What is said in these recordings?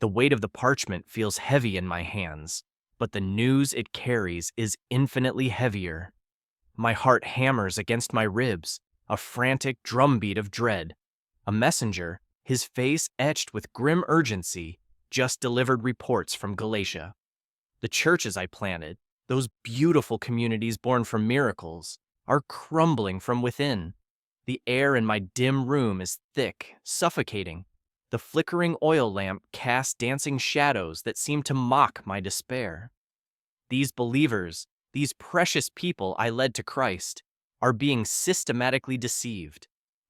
The weight of the parchment feels heavy in my hands, but the news it carries is infinitely heavier. My heart hammers against my ribs, a frantic drumbeat of dread. A messenger, his face etched with grim urgency, just delivered reports from Galatia. The churches I planted, those beautiful communities born from miracles, are crumbling from within. The air in my dim room is thick, suffocating. The flickering oil lamp casts dancing shadows that seem to mock my despair. These believers, these precious people I led to Christ, are being systematically deceived.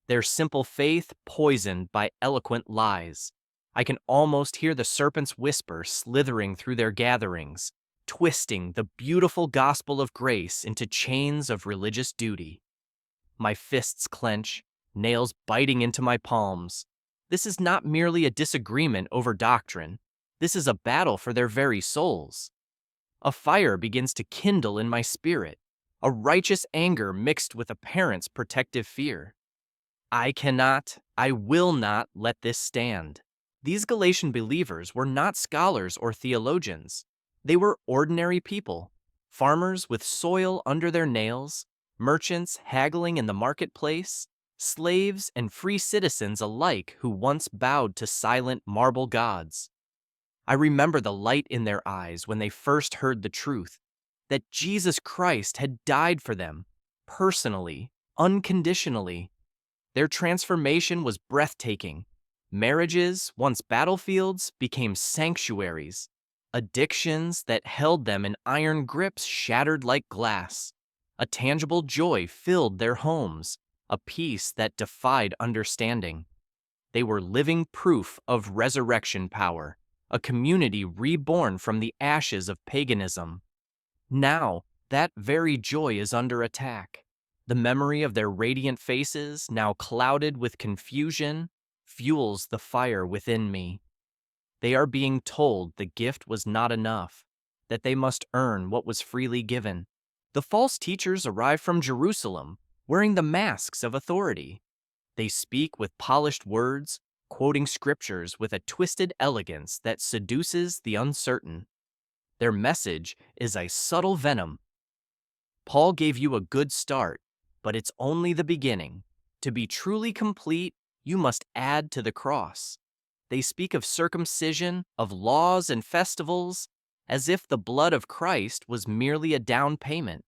Their simple faith poisoned by eloquent lies. I can almost hear the serpent's whisper slithering through their gatherings, twisting the beautiful gospel of grace into chains of religious duty. My fists clench, nails biting into my palms. This is not merely a disagreement over doctrine. This is a battle for their very souls. A fire begins to kindle in my spirit, a righteous anger mixed with a parent's protective fear. I will not let this stand. These Galatian believers were not scholars or theologians. They were ordinary people, farmers with soil under their nails, merchants haggling in the marketplace, slaves and free citizens alike who once bowed to silent marble gods. I remember the light in their eyes when they first heard the truth, that Jesus Christ had died for them, personally, unconditionally. Their transformation was breathtaking. Marriages, once battlefields, became sanctuaries. Addictions that held them in iron grips shattered like glass. A tangible joy filled their homes, a peace that defied understanding. They were living proof of resurrection power, a community reborn from the ashes of paganism. Now, that very joy is under attack. The memory of their radiant faces, now clouded with confusion, fuels the fire within me. They are being told the gift was not enough, that they must earn what was freely given. The false teachers arrive from Jerusalem, wearing the masks of authority. They speak with polished words, quoting scriptures with a twisted elegance that seduces the uncertain. Their message is a subtle venom. Paul gave you a good start, but it's only the beginning. To be truly complete, you must add to the cross. They speak of circumcision, of laws and festivals, as if the blood of Christ was merely a down payment.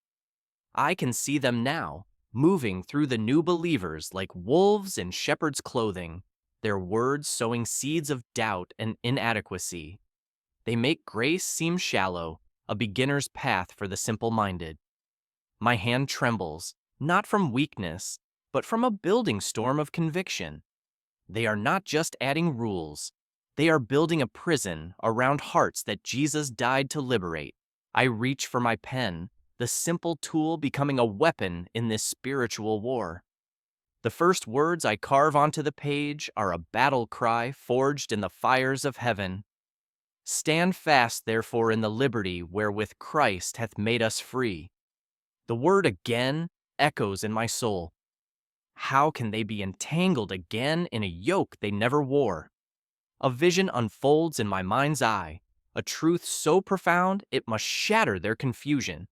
I can see them now, moving through the new believers like wolves in shepherd's clothing, their words sowing seeds of doubt and inadequacy. They make grace seem shallow, a beginner's path for the simple-minded. My hand trembles, not from weakness, but from a building storm of conviction. They are not just adding rules. They are building a prison around hearts that Jesus died to liberate. I reach for my pen, the simple tool becoming a weapon in this spiritual war. The first words I carve onto the page are a battle cry forged in the fires of heaven. Stand fast, therefore, in the liberty wherewith Christ hath made us free. The word again echoes in my soul. How can they be entangled again in a yoke they never wore? A vision unfolds in my mind's eye, a truth so profound it must shatter their confusion.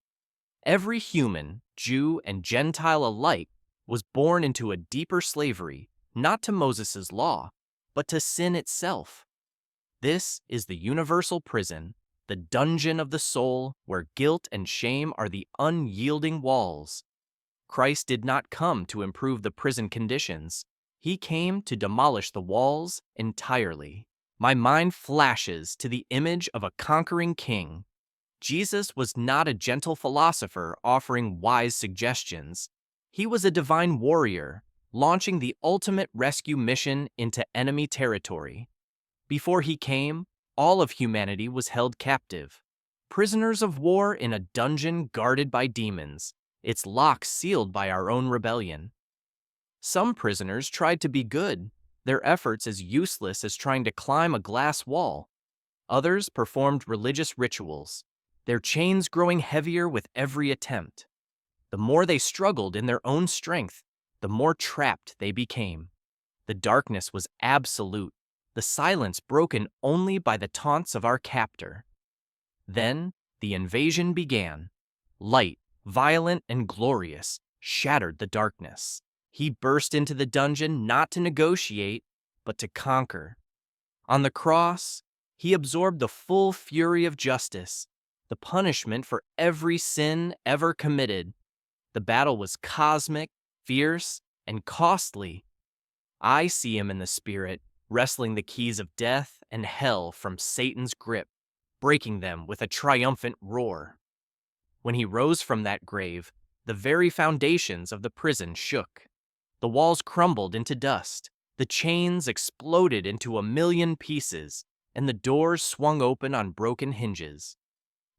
Every human, Jew and Gentile alike, was born into a deeper slavery, not to Moses' law, but to sin itself. This is the universal prison, the dungeon of the soul where guilt and shame are the unyielding walls. Christ did not come to improve the prison conditions. He came to demolish the walls entirely. My mind flashes to the image of a conquering king. Jesus was not a gentle philosopher offering wise suggestions. He was a divine warrior, launching the ultimate rescue mission into enemy territory. Before he came, all of humanity was held captive. Prisoners of war in a dungeon guarded by demons, its locks sealed by our own rebellion. Some prisoners tried to be good, their efforts as useless as trying to climb a glass wall. Others performed religious rituals, their chains growing heavier with every attempt. The more they struggled in their own strength, the more trapped they became. The darkness was absolute. the silence broken only by the taunts of our captor. Then the invasion began. Light, violent and glorious, shattered the darkness. He burst into the dungeon not to negotiate, but to conquer. On the cross, he absorbed the full fury of justice, the punishment for every sin ever committed. The battle was cosmic, fierce, and costly. I see him in the spirit, wresting the keys of death and hell from Satan's grip, breaking them with a triumphant roar. When he rose from that grave, the very foundations of the prison shook. The walls crumbled into dust, the chains exploded into a million pieces, and the doors swung open on broken hinges.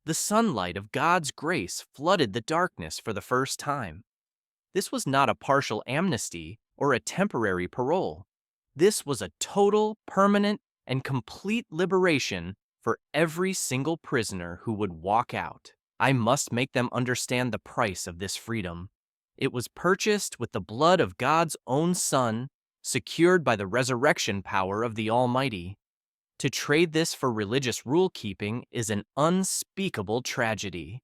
The sunlight of God's grace flooded the darkness for the first time. This was not a partial amnesty or a temporary parole. This was a total, permanent, and complete liberation for every single prisoner who would walk out. I must make them understand the price of this freedom. It was purchased with the blood of God's own Son, secured by the resurrection power of the Almighty. To trade this for religious rule-keeping is an unspeakable tragedy.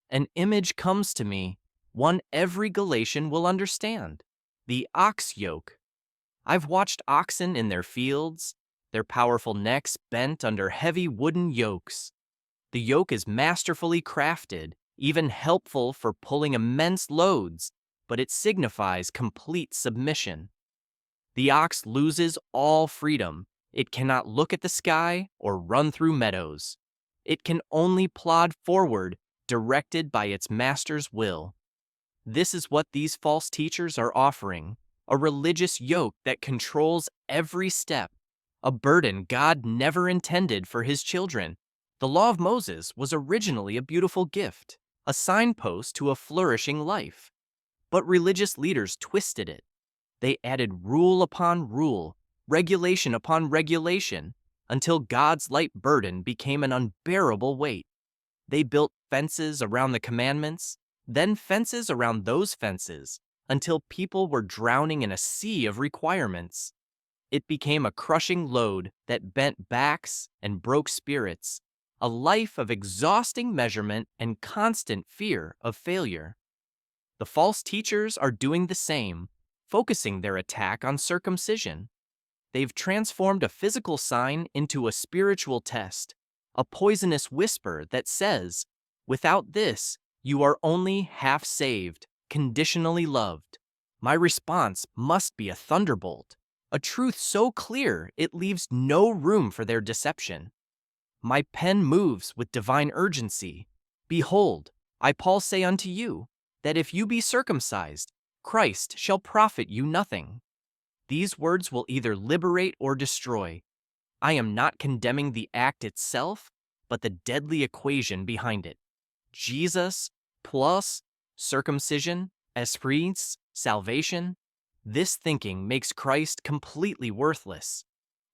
An image comes to me, one every Galatian will understand: the ox yoke. I've watched oxen in their fields, their powerful necks bent under heavy wooden yokes. The yoke is masterfully crafted, even helpful for pulling immense loads, but it signifies complete submission. The ox loses all freedom. It cannot look at the sky or run through meadows. It can only plod forward, directed by its master's will. This is what these false teachers are offering: a religious yoke that controls every step, a burden God never intended for his children. The law of Moses was originally a beautiful gift, a signpost to a flourishing life. But religious leaders twisted it. They added rule upon rule, regulation upon regulation, until God's light burden became an unbearable weight. They built fences around the commandments, then fences around those fences, until people were drowning in a sea of requirements. It became a crushing load that bent backs and broke spirits, a life of exhausting measurement and constant fear of failure. The false teachers are doing the same, focusing their attack on circumcision. They've transformed a physical sign into a spiritual test, a poisonous whisper that says, "Without this, you are only half saved, conditionally loved." My response must be a thunderbolt, a truth so clear it leaves no room for their deception. My pen moves with divine urgency. "Behold, I, Paul, say unto you, that if you be circumcised, Christ shall profit you nothing." These words will either liberate or destroy. I am not condemning the act itself, but the deadly equation behind it. Jesus plus circumcision, esprit, salvation. This thinking makes Christ completely worthless.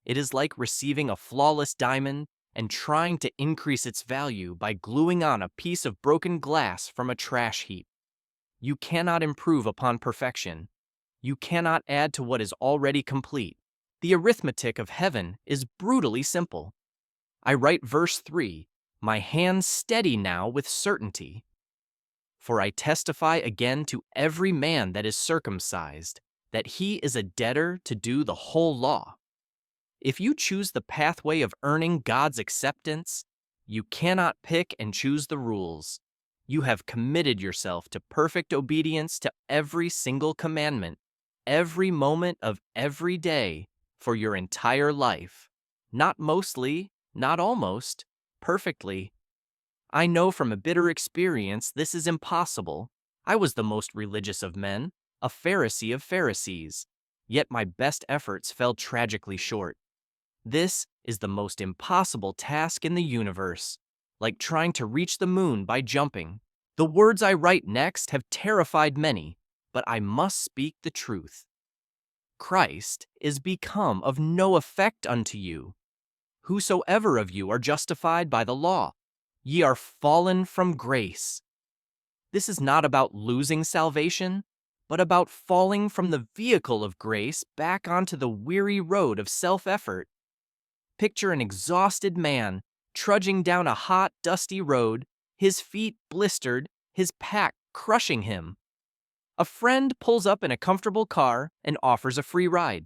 It is like receiving a flawless diamond and trying to increase its value by gluing on a piece of broken glass from a trash heap. You cannot improve upon perfection. You cannot add to what is already complete. The arithmetic of heaven is brutally simple. I write verse 3, "My hands steady now with certainty. For I testify again to every man that is circumcised, that he is a debtor to do the whole law." If you choose the pathway of earning God's acceptance, you cannot pick and choose the rules. You have committed yourself to perfect obedience to every single commandment, every moment of every day, for your entire life. Not mostly, not almost, perfectly. I know from a bitter experience this is impossible. I was the most religious of men, a Pharisee of Pharisees, yet my best efforts fell tragically short. This is the most impossible task in the universe, like trying to reach the moon by jumping. The words I write next have terrified many, but I must speak the truth. Christ is become of no effect unto you. Whosoever of you are justified by the law, ye are fallen from grace. This is not about losing salvation, but about falling from the vehicle of grace back onto the weary road of self-effort. Picture an exhausted man trudging down a hot, dusty road, his feet blistered, his pack crushing him. A friend pulls up in a comfortable car and offers a free ride.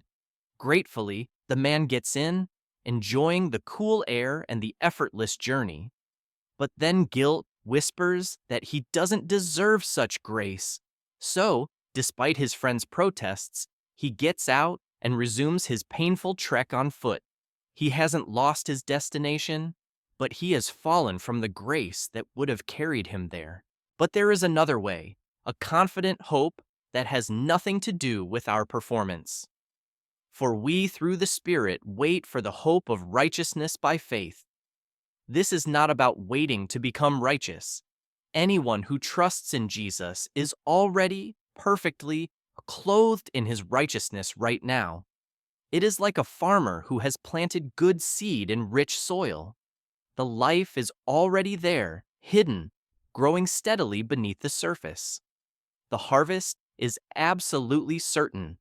Gratefully, the man gets in, enjoying the cool air and the effortless journey. But then guilt whispers that he doesn't deserve such grace. So, despite his friend's protests, he gets out and resumes his painful trek on foot. He hasn't lost his destination, but he has fallen from the grace that would have carried him there. But there is another way, a confident hope that has nothing to do with our performance. For we, through the Spirit, wait for the hope of righteousness by faith. This is not about waiting to become righteous. Anyone who trusts in Jesus is already perfectly clothed in his righteousness right now. It is like a farmer who has planted good seed in rich soil. The life is already there, hidden, growing steadily beneath the surface. The harvest is absolutely certain.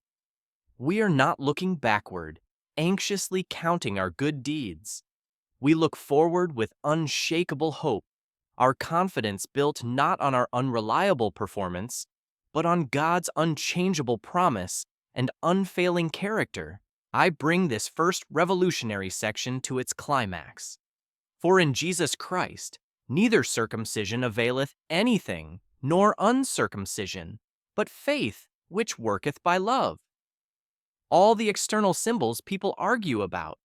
We are not looking backward, anxiously counting our good deeds. We look forward with unshakable hope, our confidence built not on our unreliable performance, but on God's unchangeable promise and unfailing character. I bring this first revolutionary section to its climax. For in Jesus Christ, neither circumcision availeth anything, nor uncircumcision, but faith which worketh by love. All the external symbols people argue about,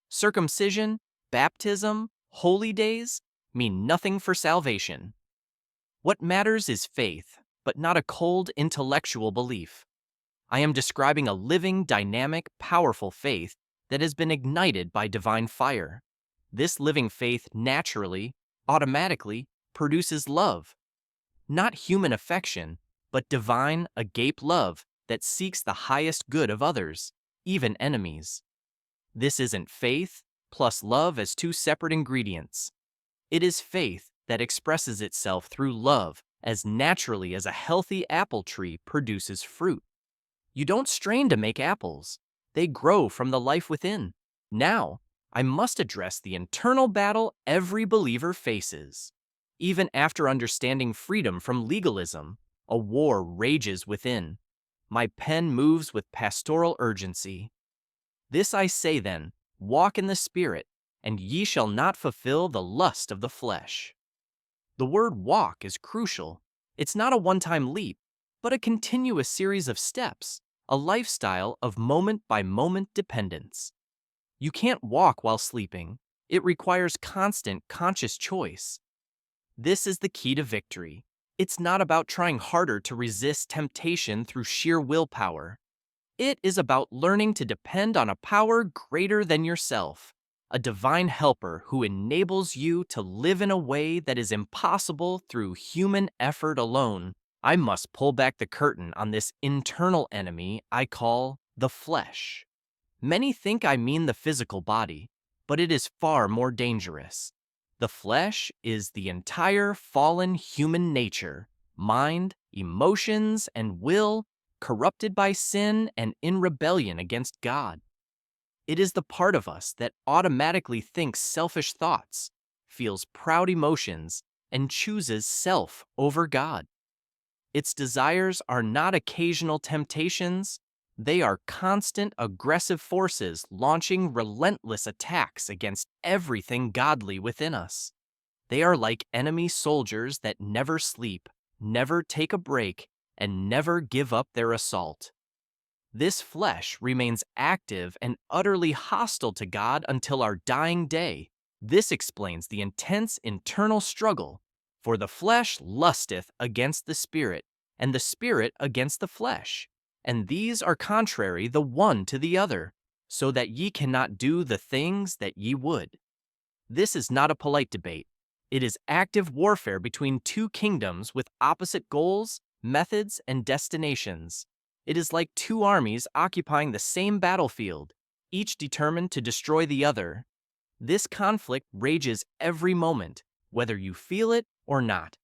circumcision, baptism, holy days, mean nothing for salvation. What matters is faith, but not a cold intellectual belief. I am describing a living, dynamic, powerful faith that has been ignited by divine fire. This living faith naturally, automatically, produces love. Not human affection, but divine, agape love that seeks the highest good of others, even enemies. This isn't faith plus love as two separate ingredients. It is faith that expresses itself through love as naturally as a healthy apple tree produces fruit. You don't strain to make apples. They grow from the life within. Now, I must address the internal battle every believer faces. Even after understanding freedom from legalism, a war rages within. My pen moves with pastoral urgency. This I say then, walk in the Spirit, and ye shall not fulfill the lust of the flesh. The word walk is crucial. It's not a one-time leap, but a continuous series of steps, a lifestyle of moment-by-moment dependence. You can't walk while sleeping. It requires constant, conscious choice. This is the key to victory. It's not about trying harder to resist temptation through sheer willpower. It is about learning to depend on a power greater than yourself, a divine helper who enables you to live in a way that is impossible through human effort alone. I must pull back the curtain on this internal enemy I call the flesh. Many think I mean the physical body, but it is far more dangerous. The flesh is the entire fallen human nature, mind, emotions, and will, corrupted by sin and in rebellion against God. It is the part of us that automatically thinks selfish thoughts, feels proud emotions, and chooses self over God. Its desires are not occasional temptations, they are constant aggressive forces launching relentless attacks against everything godly within us. They are like enemy soldiers that never sleep, never take a break, and never give up their assault. This flesh remains active and utterly hostile to God until our dying day. This explains the intense internal struggle, for the flesh lusteth against the Spirit, and the Spirit against the flesh. And these are contrary the one to the other, so that ye cannot do the things that ye would. This is not a polite debate. It is active warfare between two kingdoms with opposite goals, methods, and destinations. It is like two armies occupying the same battlefield, each determined to destroy the other. This conflict rages every moment, whether you feel it or not.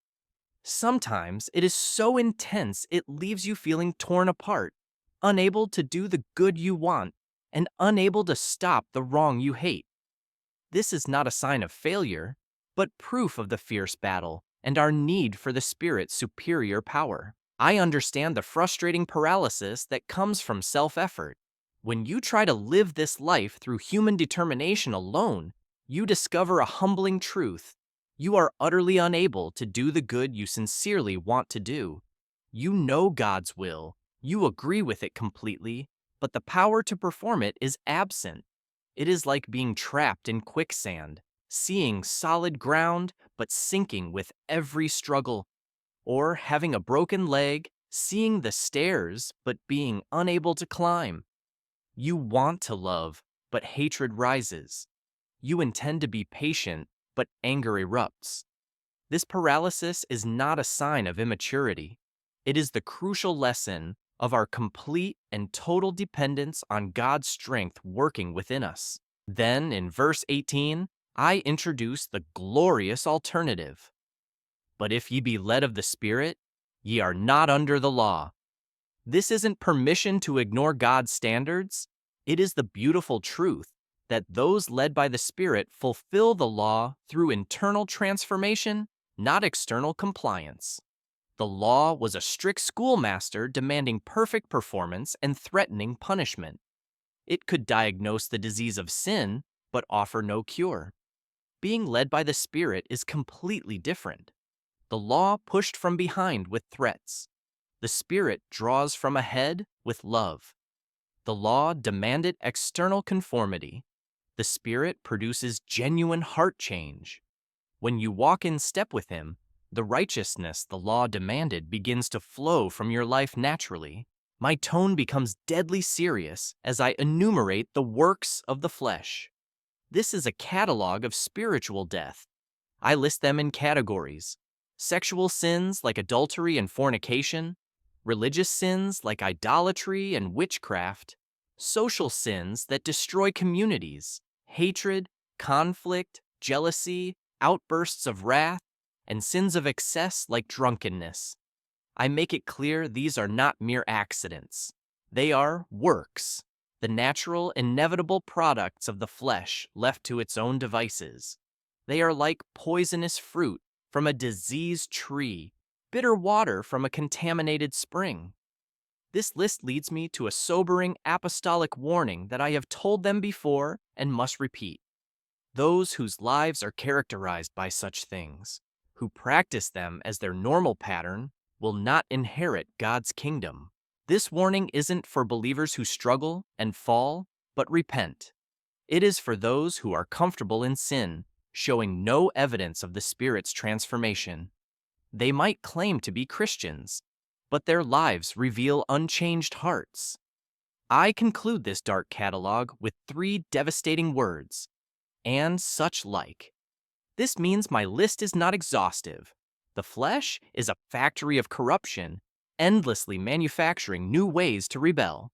Sometimes it is so intense it leaves you feeling torn apart, unable to do the good you want, and unable to stop the wrong you hate. This is not a sign of failure, but proof of the fierce battle and our need for the Spirit's superior power. I understand the frustrating paralysis that comes from self-effort. When you try to live this life through human determination alone, you discover a humbling truth. You are utterly unable to do the good you sincerely want to do. You know God's will, you agree with it completely, but the power to perform it is absent. It is like being trapped in quicksand, seeing solid ground but sinking with every struggle, or having a broken leg, seeing the stairs but being unable to climb. You want to love, but hatred rises. You intend to be patient, but anger erupts. This paralysis is not a sign of immaturity. It is the crucial lesson of our complete and total dependence on God's strength working within us. Then, in verse 18, I introduce the glorious alternative. But if ye be led of the Spirit, ye are not under the law. This isn't permission to ignore God's standards. It is the beautiful truth that those led by the Spirit fulfill the law through internal transformation, not external compliance. The law was a strict schoolmaster demanding perfect performance and threatening punishment. It could diagnose the disease of sin, but offer no cure. Being led by the Spirit is completely different. The law pushed from behind with threats. The Spirit draws from ahead with love. The law demanded external conformity. The Spirit produces genuine heart change. When you walk in step with Him, the righteousness the law demanded begins to flow from your life naturally. My tone becomes deadly serious as I enumerate the works of the flesh. This is a catalog of spiritual death. I list them in categories: sexual sins like adultery and fornication, religious sins like idolatry and witchcraft, social sins that destroy communities, hatred, conflict, jealousy, outbursts of wrath, and sins of excess like drunkenness. I make it clear these are not mere accidents. They are works, the natural, inevitable products of the flesh left to its own devices. They are like poisonous fruit from a diseased tree, bitter water from a contaminated spring. This list leads me to a sobering apostolic warning that I have told them before and must repeat. Those whose lives are characterized by such things, who practice them as their normal pattern, will not inherit God's kingdom. This warning isn't for believers who struggle and fall, but repent. It is for those who are comfortable in sin, showing no evidence of the Spirit's transformation. They might claim to be Christians, but their lives reveal unchanged hearts. I conclude this dark catalog with 3 devastating words: and such like. This means my list is not exhaustive. The flesh is a factory of corruption, endlessly manufacturing new ways to rebel.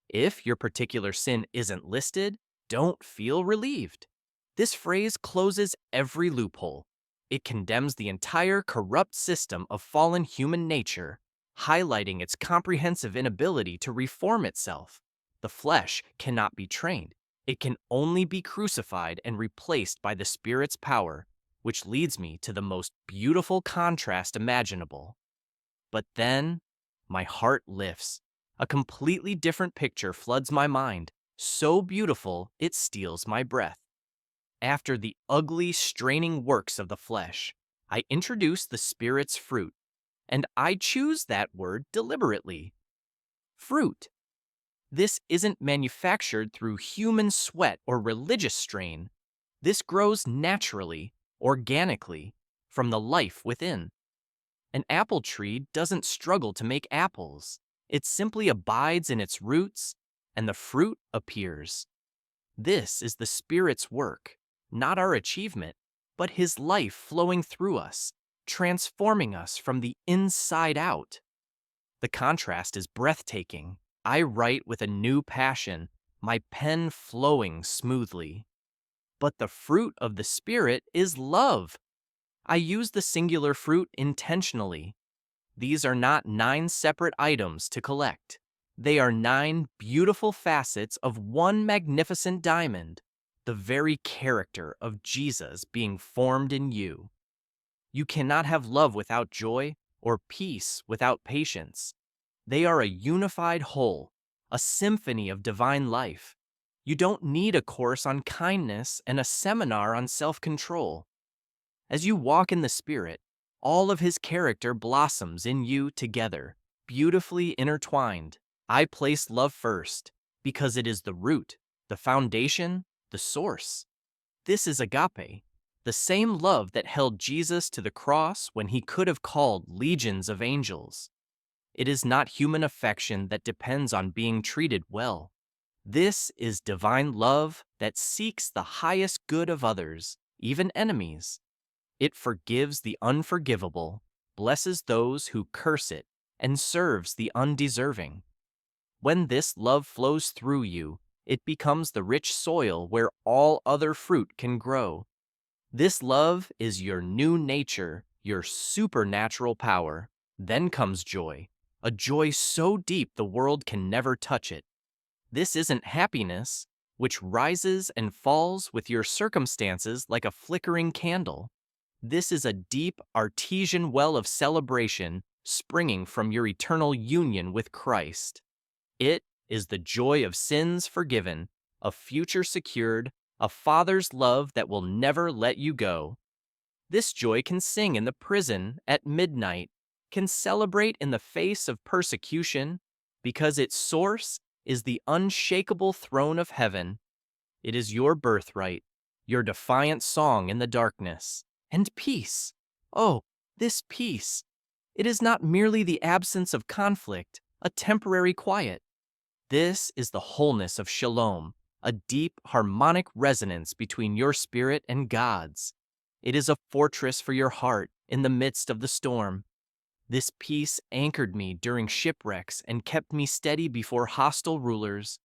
If your particular sin isn't listed, don't feel relieved. This phrase closes every loophole. It condemns the entire corrupt system of fallen human nature, highlighting its comprehensive inability to reform itself. The flesh cannot be trained. It can only be crucified and replaced by the Spirit's power, which leads me to the most beautiful contrast imaginable. But then, my heart lifts. A completely different picture floods my mind, so beautiful it steals my breath. After the ugly, straining works of the flesh, I introduce the Spirit's fruit, and I choose that word deliberately. Fruit. This isn't manufactured through human sweat or religious strain. This grows naturally, organically, from the life within. An apple tree doesn't struggle to make apples. It simply abides in its roots, and the fruit appears. This is the Spirit's work, not our achievement, but His life flowing through us, transforming us from the inside out. The contrast is breathtaking. I write with a new passion, my pen flowing smoothly. But the fruit of the Spirit is love. I use the singular fruit intentionally. These are not 9 separate items to collect. They are 9 beautiful facets of one magnificent diamond. the very character of Jesus being formed in you. You cannot have love without joy or peace without patience. They are a unified whole, a symphony of divine life. You don't need a course on kindness and a seminar on self-control. As you walk in the Spirit, all of His character blossoms in you together, beautifully intertwined. I place love first, because it is the root, the foundation, the source. This is agape, the same love that held Jesus to the cross when He could have called legions of angels. It is not human affection that depends on being treated well. This is divine love that seeks the highest good of others, even enemies. It forgives the unforgivable, blesses those who curse it, and serves the undeserving. When this love flows through you, it becomes the rich soil where all other fruit can grow. This love is your new nature, your supernatural power. Then comes joy, a joy so deep the world can never touch it. This isn't happiness, which rises and falls with your circumstances like a flickering candle. This is a deep, artesian well of celebration springing from your eternal union with Christ. It is the joy of sins forgiven, a future secured, a Father's love that will never let you go. This joy can sing in the prison at midnight, can celebrate in the face of persecution, because its source is the unshakable throne of heaven. It is your birthright, your defiant song in the darkness. And peace. Oh, this peace. It is not merely the absence of conflict, a temporary quiet. This is the wholeness of shalom, a deep, harmonic resonance between your spirit and God's. It is a fortress for your heart in the midst of the storm. This peace anchored me during shipwrecks and kept me steady before hostile rulers.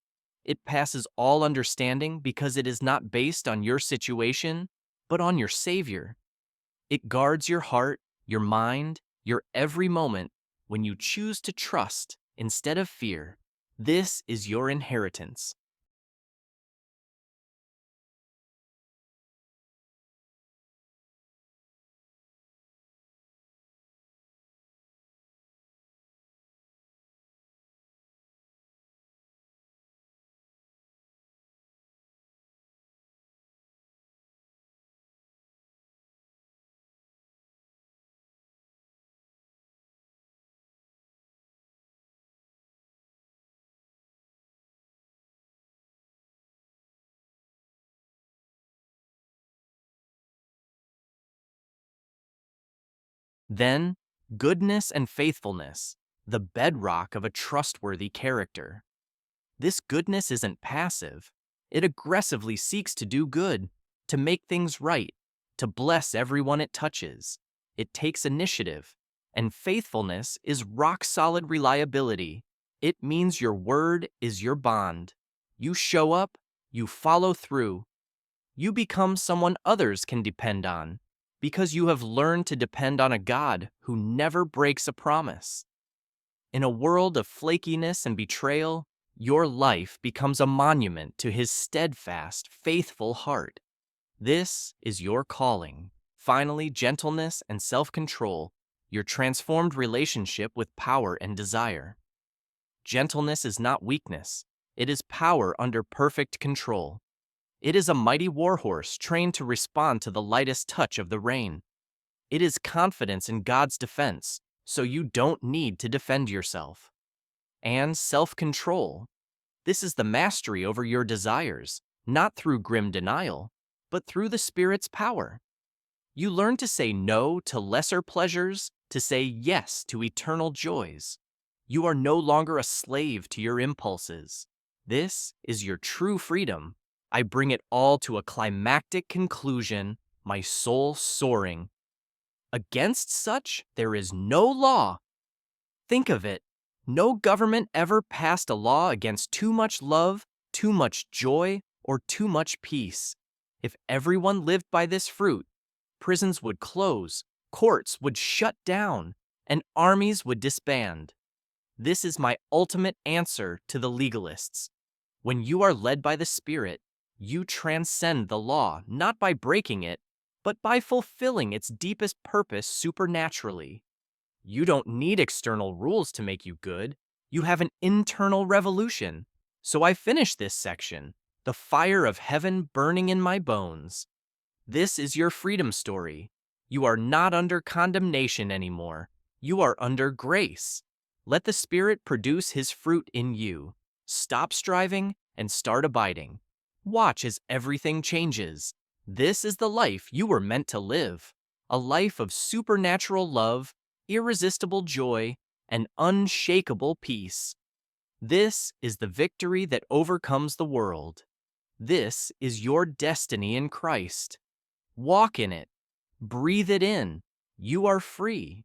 It passes all understanding because it is not based on your situation, but on your Savior. It guards your heart, your mind, your every moment when you choose to trust instead of fear. This is your inheritance. Then, goodness and faithfulness, the bedrock of a trustworthy character. This goodness isn't passive. It aggressively seeks to do good, to make things right, to bless everyone it touches. It takes initiative, and faithfulness is rock-solid reliability. It means your word is your bond. You show up, you follow through. You become someone others can depend on, because you have learned to depend on a God who never breaks a promise. In a world of flakiness and betrayal, your life becomes a monument to His steadfast, faithful heart. This is your calling. Finally, gentleness and self-control, your transformed relationship with power and desire. Gentleness is not weakness. It is power under perfect control. It is a mighty warhorse trained to respond to the lightest touch of the rein. It is confidence in God's defense, so you don't need to defend yourself. And self-control. This is the mastery over your desires, not through grim denial, but through the Spirit's power. You learn to say no to lesser pleasures, to say yes to eternal joys. You are no longer a slave to your impulses. This is your true freedom. I bring it all to a climactic conclusion, my soul soaring. Against such, there is no law. Think of it. No government ever passed a law against too much love, too much joy, or too much peace. If everyone lived by this fruit, prisons would close, courts would shut down, and armies would disband. This is my ultimate answer to the legalists. When you are led by the Spirit, You transcend the law not by breaking it, but by fulfilling its deepest purpose supernaturally. You don't need external rules to make you good. You have an internal revolution. So I finish this section. The fire of heaven burning in my bones. This is your freedom story. You are not under condemnation anymore. You are under grace. Let the Spirit produce His fruit in you. Stop striving and start abiding. Watch as everything changes. This is the life you were meant to live. A life of supernatural love, irresistible joy, and unshakable peace. This is the victory that overcomes the world. This is your destiny in Christ. Walk in it. Breathe it in. You are free.